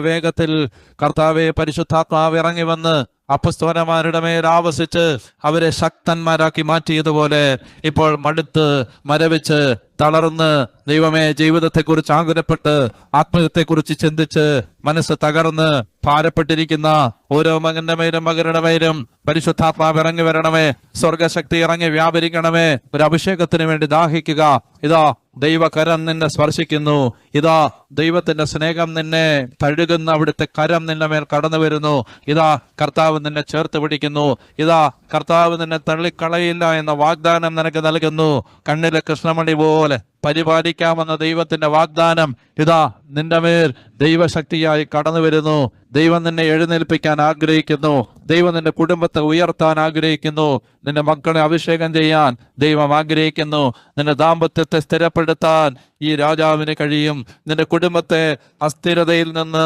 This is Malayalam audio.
വേഗത്തിൽ കർത്താവെ പരിശുദ്ധാത്മാവ് ഇറങ്ങി വന്ന് അപ്പസ്തോലന്മാരുടെ മേൽ ആവസിച്ച് അവരെ ശക്തന്മാരാക്കി മാറ്റിയതുപോലെ ഇപ്പോൾ മടുത്ത് മരവിച്ച് തളർന്ന് ദൈവമേ ജീവിതത്തെക്കുറിച്ച് ആകുലപ്പെട്ട് ആത്മഹത്യത്തെക്കുറിച്ച് ചിന്തിച്ച് മനസ്സ് തകർന്ന് ഭാരപ്പെട്ടിരിക്കുന്ന ഓരോ മകന്റെ മേലും മകരുടെ മേലും പരിശുദ്ധാത്മാവ് ഇറങ്ങി വരണമേ. സ്വർഗശക്തി ഇറങ്ങി വ്യാപരിക്കണമേ. ഒരു അഭിഷേകത്തിന് വേണ്ടി ദാഹിക്കുക. ഇതാ ദൈവകരം നിന്നെ സ്പർശിക്കുന്നു. ഇതാ ദൈവത്തിന്റെ സ്നേഹം നിന്നെ തഴുകുന്ന അവിടുത്തെ കരം നിന്റെ മേൽ കടന്നു വരുന്നു. ഇതാ കർത്താവ് നിന്നെ ചേർത്ത് പിടിക്കുന്നു. ഇതാ കർത്താവ് നിന്നെ തള്ളിക്കളയില്ല എന്ന വാഗ്ദാനം നിനക്ക് നൽകുന്നു. കണ്ണിലെ കൃഷ്ണമണി പോലെ പരിപാലിക്കാമെന്ന ദൈവത്തിന്റെ വാഗ്ദാനം ഇതാ നിന്റെ മേൽ ദൈവശക്തിയായി കടന്നു വരുന്നു. ദൈവം നിന്നെ എഴുന്നേൽപ്പിക്കാൻ ആഗ്രഹിക്കുന്നു. ദൈവം നിന്റെ കുടുംബത്തെ ഉയർത്താൻ ആഗ്രഹിക്കുന്നു. നിന്റെ മക്കളെ അഭിഷേകം ചെയ്യാൻ ദൈവം ആഗ്രഹിക്കുന്നു. നിന്റെ ദാമ്പത്യത്തെ സ്ഥിരപ്പെടുത്താൻ ഈ രാജാവിന് കഴിയും. നിന്റെ കുടുംബത്തെ അസ്ഥിരതയിൽ നിന്ന്